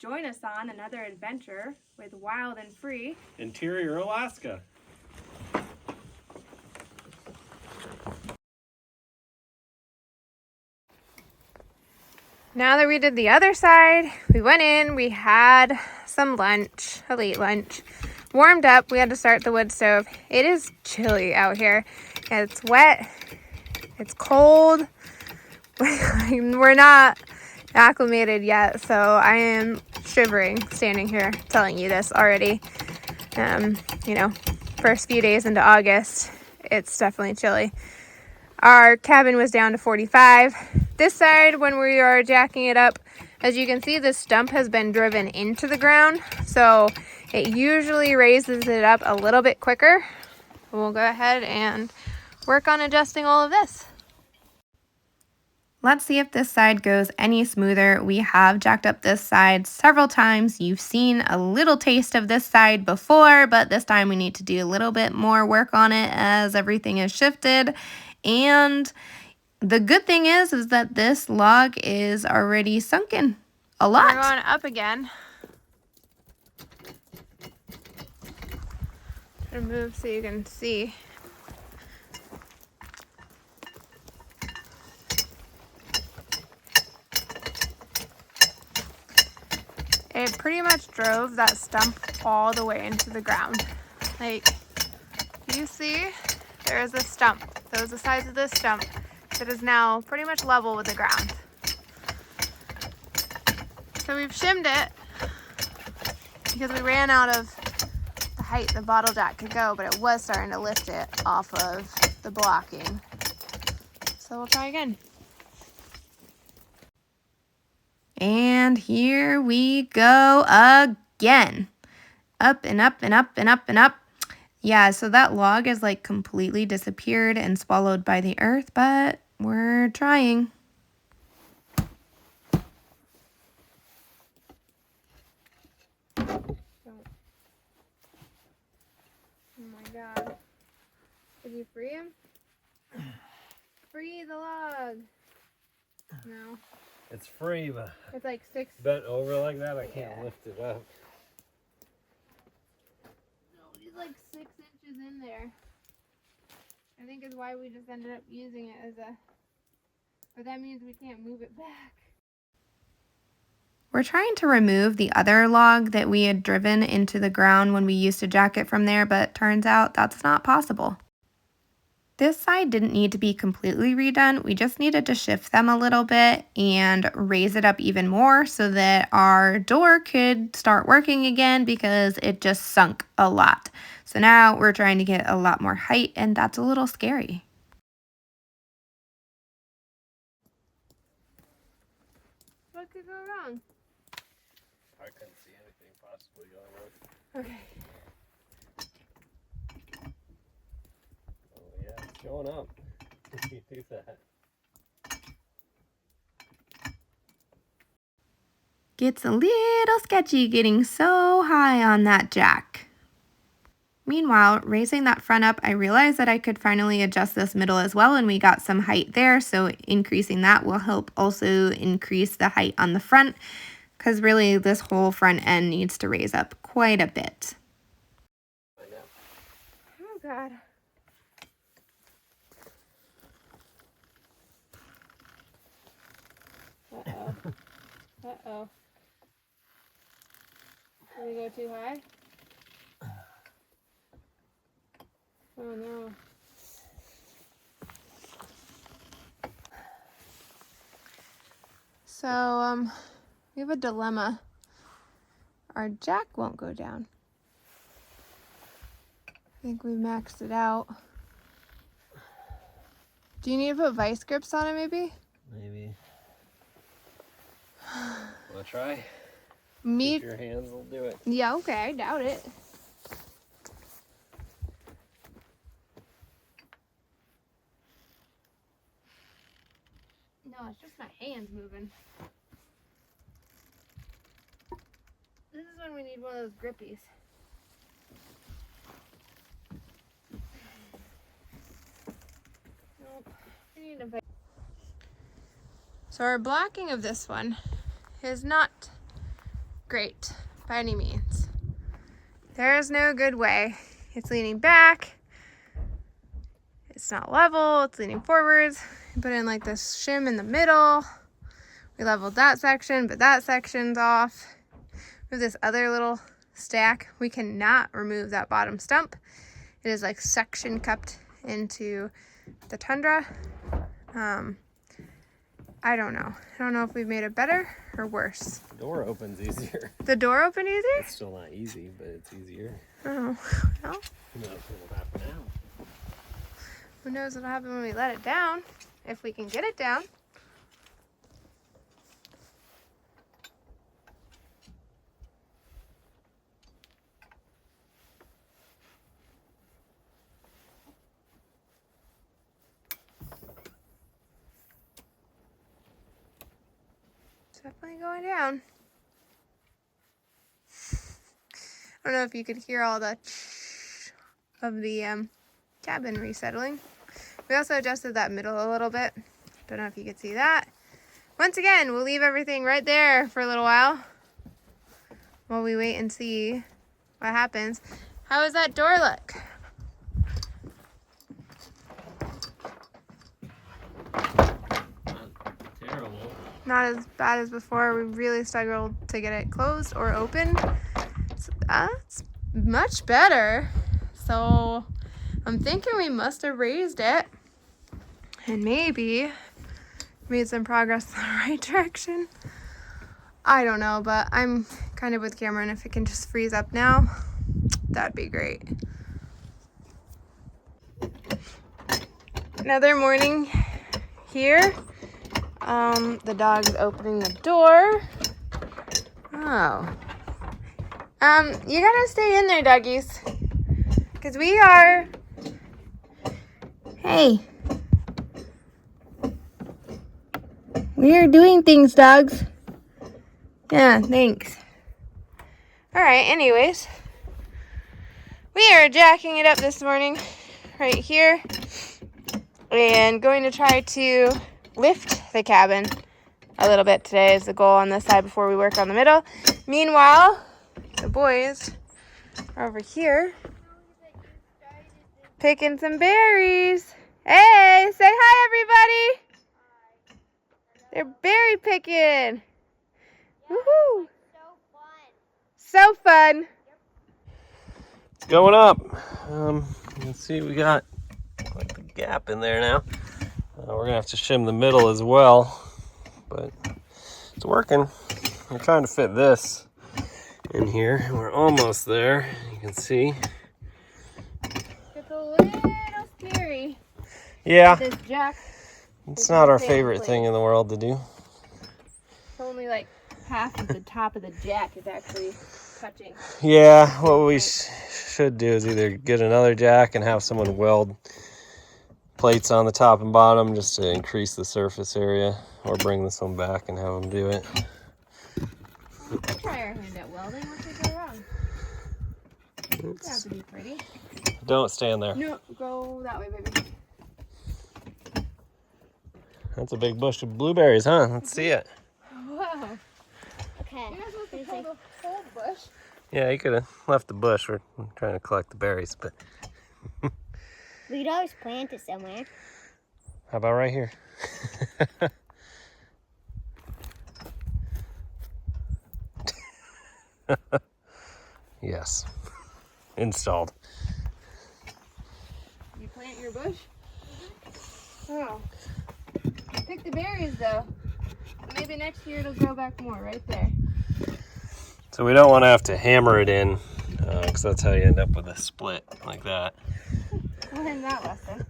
Join us on another adventure with Wild and Free Interior Alaska. Now that we did the other side, we went in, we had some lunch, a late lunch, warmed up. We had to start the wood stove. It is chilly out here. It's wet, it's cold. We're not acclimated yet, so I am shivering standing here telling you this already. First few days into August, it's definitely chilly. Our cabin was down to 45. This side, when we are jacking it up, as you can see, the stump has been driven into the ground, so it usually raises it up a little bit quicker. We'll go ahead and work on adjusting all of this. Let's see if this side goes any smoother. We have jacked up this side several times. You've seen a little taste of this side before, but this time we need to do a little bit more work on it as everything is shifted. And the good thing is that this log is already sunken a lot. We're going up again. I'm gonna move so you can see. It pretty much drove that stump all the way into the ground. Like, you see, there is a stump. Those are the sides of this stump that is now pretty much level with the ground. So we've shimmed it because we ran out of the height the bottle jack could go, but it was starting to lift it off of the blocking. So we'll try again. And here we go again. Up and up and up and up and up. Yeah, so that log is like completely disappeared and swallowed by the earth, but we're trying. Oh my God. Did you free him? Free the log. No. It's free, but It's like bent over like that, I can't lift it up. No, he's like 6 inches in there. I think is why we just ended up using it as a, but that means we can't move it back. We're trying to remove the other log that we had driven into the ground when we used to jack it from there, but turns out that's not possible. This side didn't need to be completely redone. We just needed to shift them a little bit and raise it up even more so that our door could start working again because it just sunk a lot. So now we're trying to get a lot more height, and that's a little scary. What could go wrong? I couldn't see anything possibly going wrong. Okay. Oh yeah, it's showing up. You do that. Gets a little sketchy getting so high on that jack. Meanwhile, raising that front up, I realized that I could finally adjust this middle as well, and we got some height there, so increasing that will help also increase the height on the front, because really this whole front end needs to raise up quite a bit. Oh God. Uh-oh. Uh-oh. Did we go too high? Oh no. So, we have a dilemma. Our jack won't go down. I think we've maxed it out. Do you need to put vice grips on it maybe? Maybe. Wanna try? Me? If your hands will do it. Yeah, okay, I doubt it. No, it's just my hands moving. This is when we need one of those grippies. Nope. I need a vice. So our blocking of this one is not great by any means. There is no good way. It's leaning back. It's not level. It's leaning forwards. We put in like this shim in the middle. We leveled that section, but that section's off. We have this other little stack. We cannot remove that bottom stump. It is like section cupped into the tundra. I don't know. I don't know if we've made it better or worse. The door opens easier. The door opened easier? It's still not easy, but it's easier. Oh, well. Who knows what will happen now? Who knows what'll happen when we let it down, if we can get it down. It's definitely going down. I don't know if you could hear all the of the cabin resettling. We also adjusted that middle a little bit. Don't know if you could see that. Once again, we'll leave everything right there for a little while we wait and see what happens. How does that door look? Not terrible. Not as bad as before. We really struggled to get it closed or open. So that's much better. So I'm thinking we must have raised it and maybe made some progress in the right direction. I don't know, but I'm kind of with Cameron. If it can just freeze up now, that'd be great. Another morning here. The dog's opening the door. Oh. You gotta stay in there, doggies. Because we are... Hey. We are doing things, dogs. Yeah, thanks. Alright, anyways. We are jacking it up this morning. Right here. And going to try to lift the cabin a little bit today is the goal on this side before we work on the middle. Meanwhile, the boys are over here picking some berries. Hey, say hi, everybody. They're berry picking. Woohoo! So fun. It's going up. Let's see, we got like the gap in there now. We're gonna have to shim the middle as well, but it's working. We're trying to fit this in here. We're almost there. You can see. It's a little scary. Yeah. This jack. It's not our favorite thing in the world to do. It's only like half of the top of the jack is actually touching. Yeah, what we should do is either get another jack and have someone weld plates on the top and bottom just to increase the surface area, or bring this one back and have them do it. We'll try our hand at welding. What could go wrong? It has to be pretty. Don't stand there. No, go that way, baby. That's a big bush of blueberries, huh? Let's see it. Whoa. Okay. You're not supposed to pull the whole bush. Yeah, you could have left the bush. We're trying to collect the berries, but We could always plant it somewhere. how about right here? Yes. Installed. You plant your bush? Oh. Pick the berries, though. Maybe next year it'll grow back more right there. So we don't want to have to hammer it in, because that's how you end up with a split like that. We'll learn that lesson.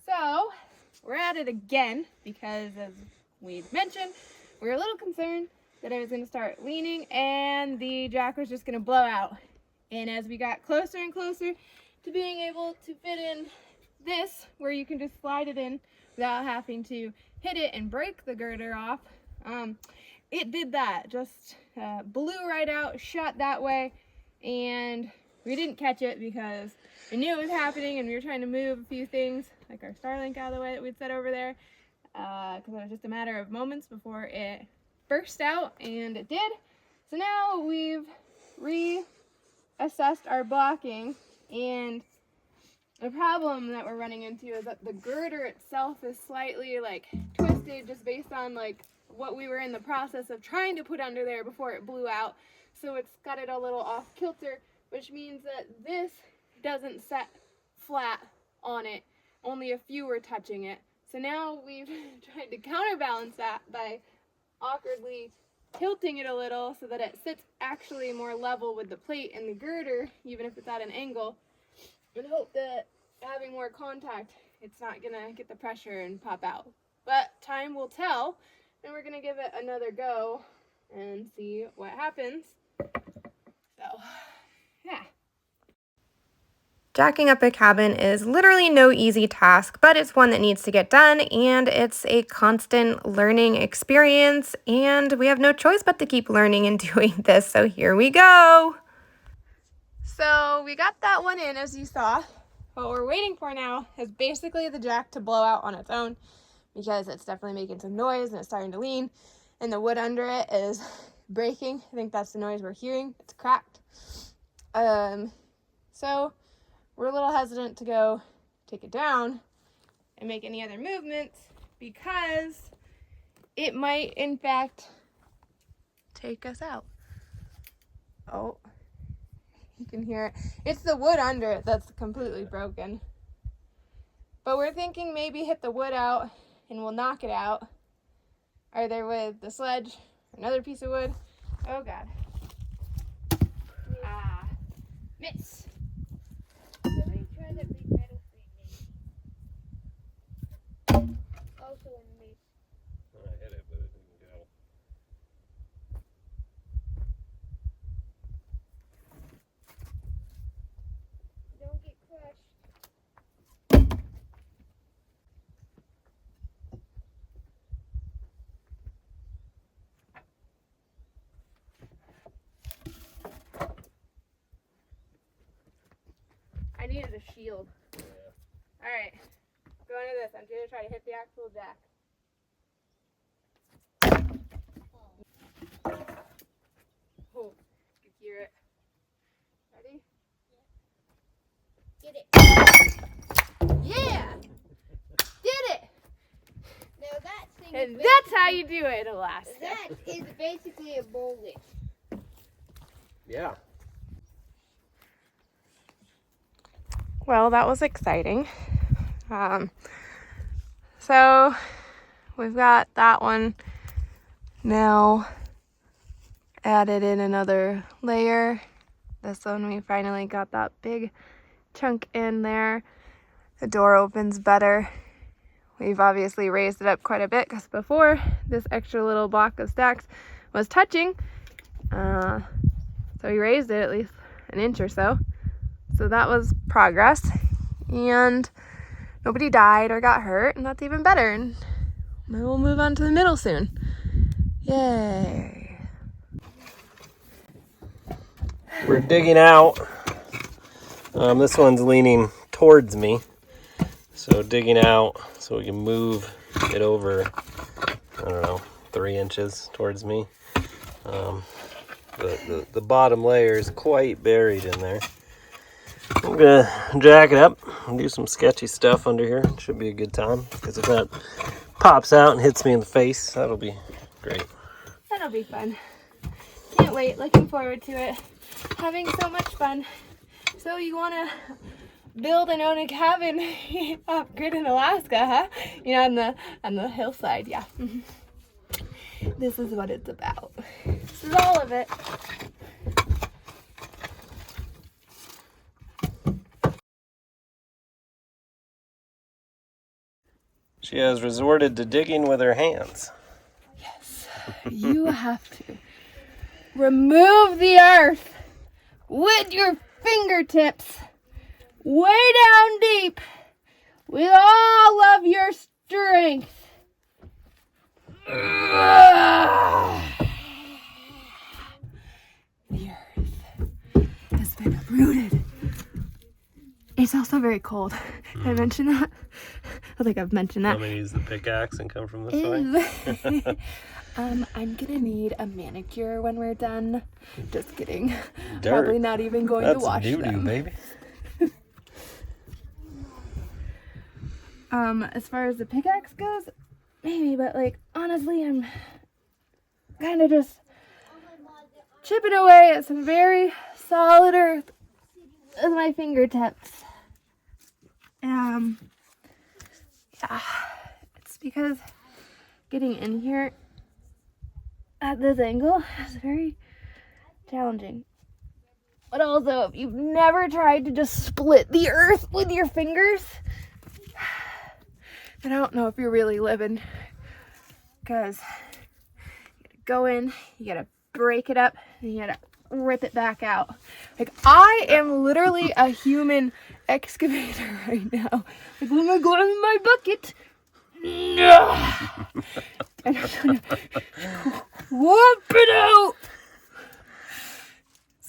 So, we're at it again because, as we'd mentioned, we were a little concerned that it was going to start leaning and the jack was just going to blow out. And as we got closer and closer to being able to fit in this, where you can just slide it in without having to hit it and break the girder off, it did that. Just blew right out, shot that way, and we didn't catch it because we knew it was happening and we were trying to move a few things, like our Starlink out of the way that we'd set over there. because it was just a matter of moments before it burst out, and it did. So now we've reassessed our blocking, and the problem that we're running into is that the girder itself is slightly like twisted just based on like what we were in the process of trying to put under there before it blew out. So it's got it a little off kilter, which means that this doesn't set flat on it. Only a few were touching it. So now we've tried to counterbalance that by awkwardly tilting it a little so that it sits actually more level with the plate and the girder, even if it's at an angle, and hope that having more contact, it's not gonna get the pressure and pop out. But time will tell, and we're gonna give it another go and see what happens. So, yeah. Jacking up a cabin is literally no easy task, but it's one that needs to get done, and it's a constant learning experience, and we have no choice but to keep learning and doing this, so here we go! So we got that one in, as you saw. What we're waiting for now is basically the jack to blow out on its own, because it's definitely making some noise and it's starting to lean, and the wood under it is breaking. I think that's the noise we're hearing. It's cracked. So we're a little hesitant to go take it down and make any other movements because it might, in fact, take us out. Oh, you can hear it. It's the wood under it that's completely broken. But we're thinking maybe hit the wood out and we'll knock it out, either with the sledge or another piece of wood. Oh, God. Miss. Let me try that big metal thing. Also in the mace. I hit it, but it didn't go. Don't get crushed. I needed a shield. Yeah. Alright. Go into this. I'm going to try to hit the actual jack. Oh, you can hear it. Ready? Get it. Yeah! Did it! Now that thing And is that's how you do it, Alaska. that is basically a bullet. Yeah. Well, that was exciting. So we've got that one now added in another layer. This one we finally got that big chunk in there. The door opens better. We've obviously raised it up quite a bit because before this extra little block of stacks was touching. So we raised it at least an inch or so. So that was progress, and nobody died or got hurt, and that's even better. And maybe we'll move on to the middle soon. Yay. We're digging out. This one's leaning towards me. So digging out so we can move it over, I don't know, 3 inches towards me. The bottom layer is quite buried in there. I'm gonna jack it up and do some sketchy stuff under here. It should be a good time, because if that pops out and hits me in the face, that'll be great. That'll be fun. Can't wait. Looking forward to it. Having so much fun. So you want to build and own a cabin off-grid in Alaska, huh? You know, on the hillside, yeah. This is what it's about. This is all of it. She has resorted to digging with her hands. Yes, you have to remove the earth with your fingertips way down deep with all of your strength. The earth has been uprooted. It's also very cold. Did I mention that? I think I've mentioned that. Want me to use the pickaxe and come from this way? I'm gonna need a manicure when we're done. Just kidding. Dirt. Probably not even going to wash That's them. baby. As far as the pickaxe goes, maybe, but like honestly, I'm kind of just chipping away at some very solid earth with my fingertips. Yeah, it's because getting in here at this angle is very challenging. But also, if you've never tried to just split the earth with your fingers, I don't know if you're really living, because you gotta go in, you gotta break it up, and you gotta rip it back out. Like, I am literally a human excavator right now. Like, when I go in my bucket, no! And I'm trying to whoop it out!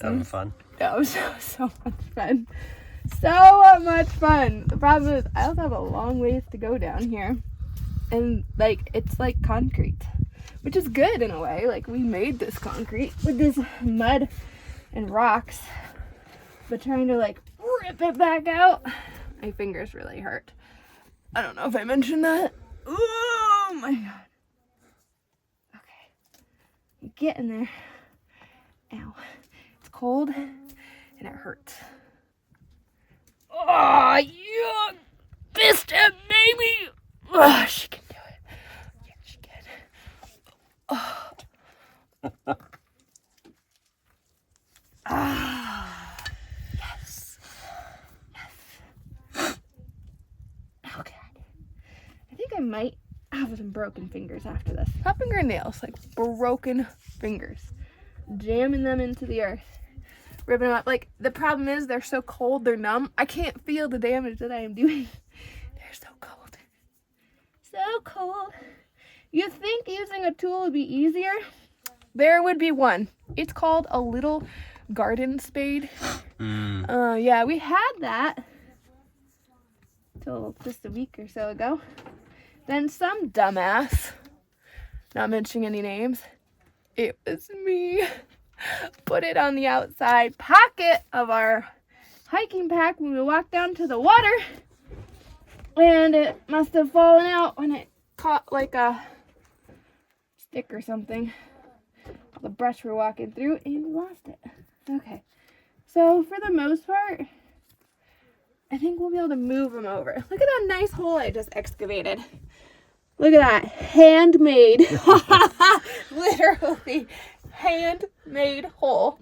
Having fun. That was so much fun. So much fun. The problem is I also have a long ways to go down here. And like it's like concrete. Which is good in a way. Like we made this concrete with this mud and rocks. But trying to like rip it back out, my fingers really hurt. I don't know if I mentioned that. Oh my god. Okay. You get in there. Ow. It's cold and it hurts. Oh, you biscuit, baby! Oh, she can do it. Yeah, she can. Oh. Ah. Yes. Yes. Okay. I think I might have some broken fingers after this. Not fingernails, like broken fingers. Jamming them into the earth. Ripping them up. Like, the problem is they're so cold, they're numb. I can't feel the damage that I am doing. They're so cold. So cold. You think using a tool would be easier? There would be one. It's called a little garden spade. Yeah, we had that till just a week or so ago. Then some dumbass, not mentioning any names, it was me, put it on the outside pocket of our hiking pack when we walked down to the water, and it must have fallen out when it caught like a stick or something, the brush we're walking through, and we lost it. Okay, so for the most part, I think we'll be able to move them over. Look at that nice hole I just excavated. Look at that, handmade, literally handmade hole.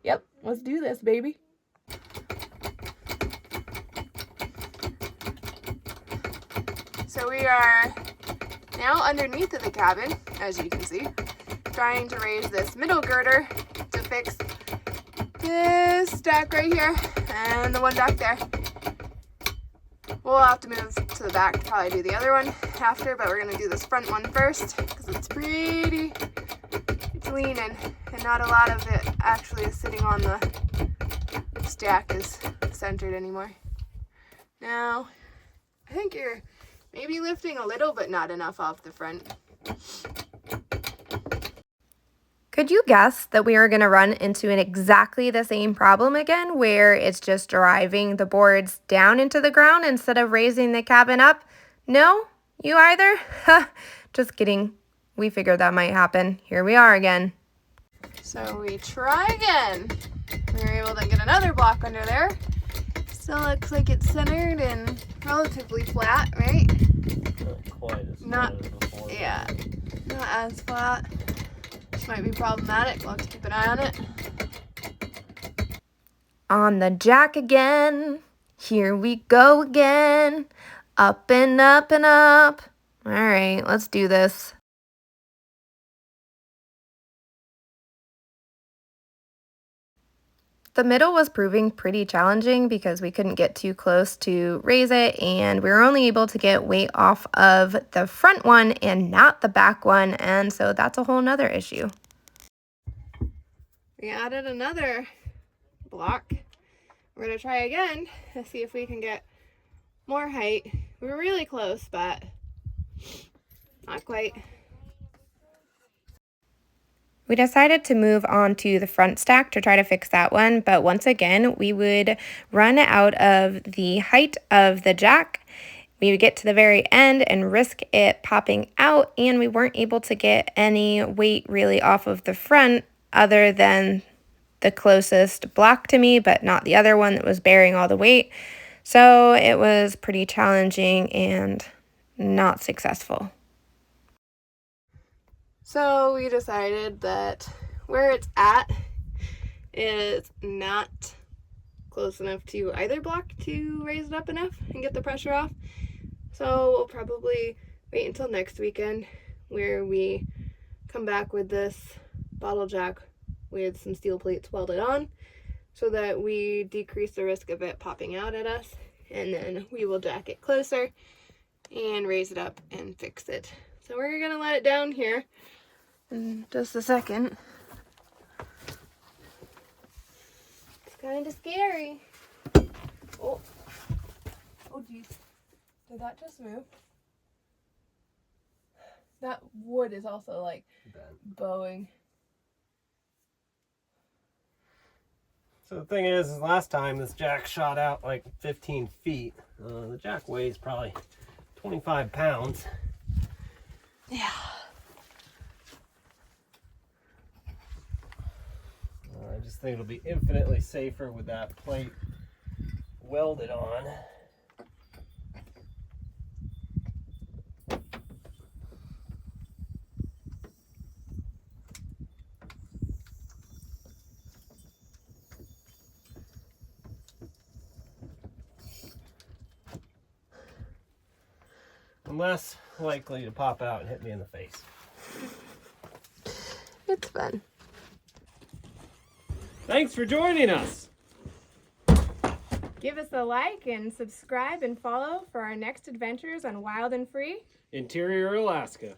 Yep, let's do this, baby. So we are now underneath of the cabin, as you can see, trying to raise this middle girder to fix this stack right here and the one back there. We'll have to move to the back to probably do the other one after, but we're going to do this front one first because it's leaning and not a lot of it actually is sitting on the stack is centered anymore. Now, I think you're maybe lifting a little, but not enough off the front. Could you guess that we are going to run into exactly the same problem again, where it's just driving the boards down into the ground instead of raising the cabin up? No? You either? Just kidding. We figured that might happen. Here we are again. So we try again. We were able to get another block under there. Still looks like it's centered and relatively flat, right? Not quite as Not, flat as before. yeah, not as flat. Which might be problematic. We'll have to keep an eye on it. On the jack again. Here we go again. Up and up and up. All right, let's do this. The middle was proving pretty challenging because we couldn't get too close to raise it, and we were only able to get weight off of the front one and not the back one, and so that's a whole nother issue. We added another block. We're going to try again to see if we can get more height We were really close, but not quite. We decided to move on to the front stack to try to fix that one, but once again, we would run out of the height of the jack. We would get to the very end and risk it popping out, and we weren't able to get any weight really off of the front other than the closest block to me, but not the other one that was bearing all the weight. So it was pretty challenging and not successful. So we decided that where it's at is not close enough to either block to raise it up enough and get the pressure off. So we'll probably wait until next weekend where we come back with this bottle jack with some steel plates welded on so that we decrease the risk of it popping out at us, and then we will jack it closer and raise it up and fix it. So we're gonna let it down here in just a second. It's kind of scary. Oh geez, did that just move? That wood is also like bowing. So the thing is last time this jack shot out like 15 feet. The jack weighs probably 25 pounds. Yeah. I just think it'll be infinitely safer with that plate welded on. I'm less likely to pop out and hit me in the face. It's fun. Thanks for joining us. Give us a like and subscribe and follow for our next adventures on Wild and Free Interior Alaska.